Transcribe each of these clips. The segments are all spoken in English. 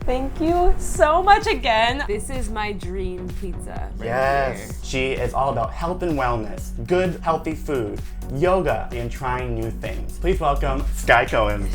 Thank you so much again. This is my dream pizza right Yes. here. She is all about health and wellness, good, healthy food, yoga, and trying new things. Please welcome Cowans.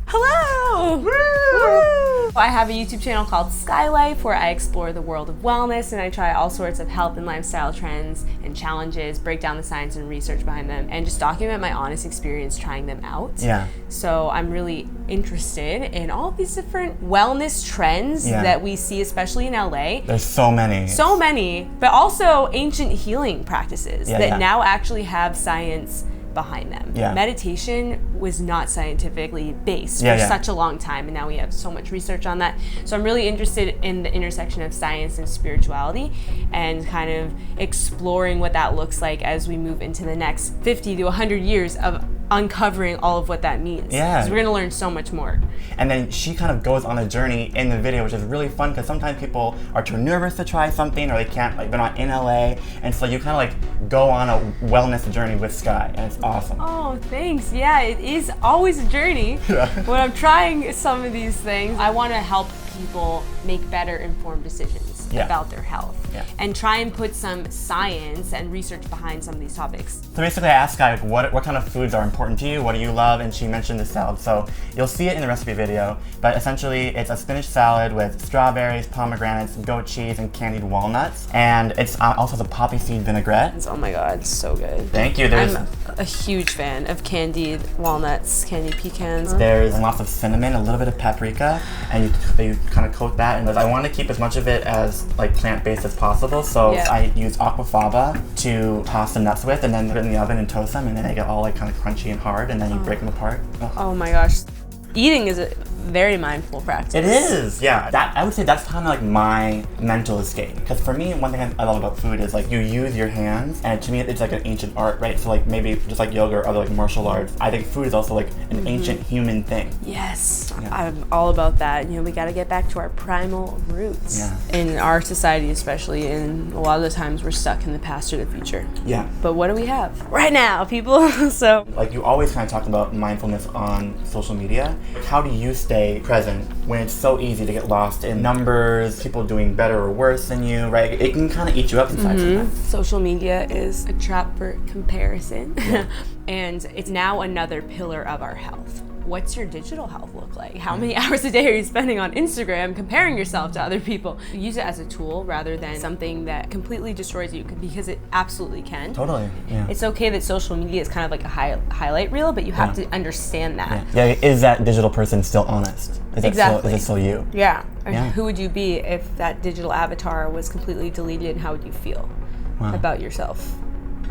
Hello! Woo! I have a YouTube channel called Skylife where I explore the world of wellness and I try all sorts of health and lifestyle trends and challenges, break down the science and research behind them, and just document my honest experience trying them out. Yeah. So I'm really interested in all of these different wellness trends that we see, especially in LA. There's so many. So many, but also ancient healing practices that now actually have science behind them. Yeah. Meditation was not scientifically based for such a long time, and now we have so much research on that. So I'm really interested in the intersection of science and spirituality and kind of exploring what that looks like as we move into the next 50 to 100 years of uncovering all of what that means. Yeah. Because we're gonna learn so much more. And then she kind of goes on a journey in the video, which is really fun because sometimes people are too nervous to try something or they can't, like they're not in LA. And so you kind of like go on a wellness journey with Sky, and it's awesome. Oh, thanks. Yeah, it is always a journey. When I'm trying some of these things, I want to help people make better informed decisions about their health and try and put some science and research behind some of these topics. So basically I asked Sky, like, what kind of foods are important to you? What do you love? And she mentioned the salad. So you'll see it in the recipe video, but essentially it's a spinach salad with strawberries, pomegranates, goat cheese, and candied walnuts. And it's also has a poppy seed vinaigrette. Oh my God, it's so good. Thank you. I'm a huge fan of candied walnuts, candied pecans. There's lots of cinnamon, a little bit of paprika, and you kind of coat that. And I want to keep as much of it as like plant-based as possible. So I use aquafaba to toss the nuts with, and then put it in the oven and toast them, and then they get all like kind of crunchy and hard, and then you break them apart. Oh my gosh. Eating is a very mindful practice. It is, yeah. I would say that's kind of like my mental escape. Because for me, one thing I love about food is like you use your hands, and to me it's like an ancient art, right? So like maybe just like yoga or other like martial arts, I think food is also like an ancient human thing. Yes, I'm all about that. You know, we got to get back to our primal roots. Yeah. In our society especially, and a lot of the times we're stuck in the past or the future. Yeah. But what do we have right now, people? So like you always kind of talk about mindfulness on social media. How do you stay present when it's so easy to get lost in numbers, people doing better or worse than you, right? It can kind of eat you up inside sometimes. Social media is a trap for comparison, and it's now another pillar of our health. What's your digital health look like? How many hours a day are you spending on Instagram comparing yourself to other people? Use it as a tool rather than something that completely destroys you, because it absolutely can. Totally, yeah. It's okay that social media is kind of like a highlight reel, but you have to understand that. Yeah, is that digital person still honest? Is Exactly. Is it still you? Yeah. Who would you be if that digital avatar was completely deleted, and how would you feel about yourself?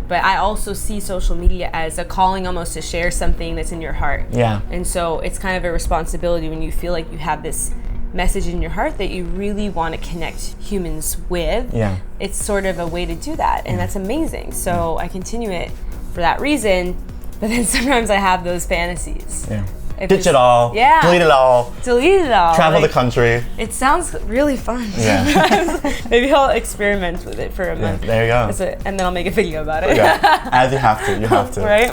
But I also see social media as a calling almost to share something that's in your heart. Yeah. And so it's kind of a responsibility when you feel like you have this message in your heart that you really want to connect humans with. Yeah. It's sort of a way to do that, and that's amazing. So I continue it for that reason, but then sometimes I have those fantasies. Yeah. Ditch it all. Yeah. Delete it all. Delete it all. Travel the country. It sounds really fun. Yeah. Maybe I'll experiment with it for a month. There you go. And then I'll make a video about it. Yeah. As you have to. You have to. Right?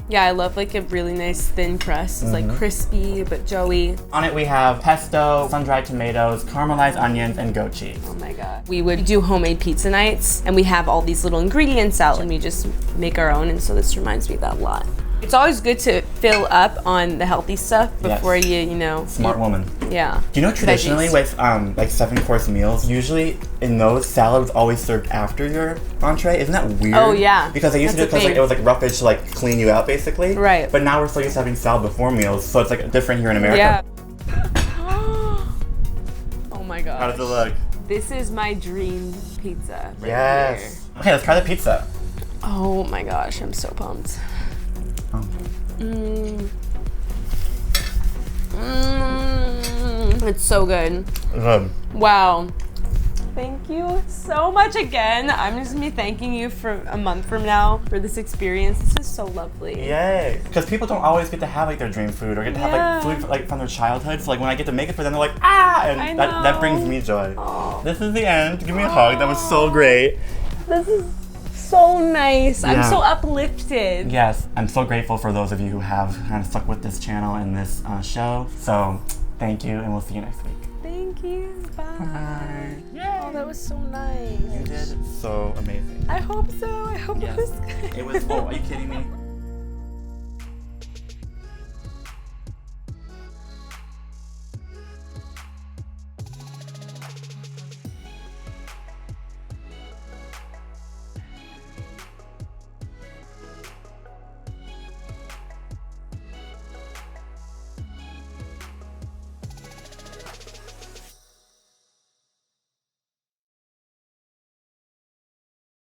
Yeah, I love like a really nice thin crust. It's like crispy but doughy. On it we have pesto, sun-dried tomatoes, caramelized onions, and goat cheese. Oh my God. We would do homemade pizza nights, and we have all these little ingredients out, and we just make our own, and so this reminds me of that a lot. It's always good to fill up on the healthy stuff before you know. Smart woman. Yeah. Do you know traditionally with like 7-course meals, usually in those salads always served after your entree? Isn't that weird? Oh yeah. Because they used to do it because like, it was like roughage to like clean you out basically. Right. But now we're so used to having salad before meals, so it's like different here in America. Yeah. Oh my God. How does it look? This is my dream pizza. Right Yes. Here. Okay, let's try the pizza. Oh my gosh, I'm so pumped. It's so good. Good. Wow. Thank you so much again. I'm just gonna be thanking you for a month from now for this experience. This is so lovely. Yay. Because people don't always get to have like their dream food or get to have like food like from their childhood. So like when I get to make it for them, they're like, ah! And that brings me joy. Aww. This is the end. Give me a hug. That was so great. This is so nice. Yeah. I'm so uplifted. Yes. I'm so grateful for those of you who have kind of stuck with this channel and this show. So Thank you, and we'll see you next week. Thank you. Bye. Bye. Yay. Oh, that was so nice. You did so amazing. I hope so. I hope it was good. It was, oh, are you kidding me?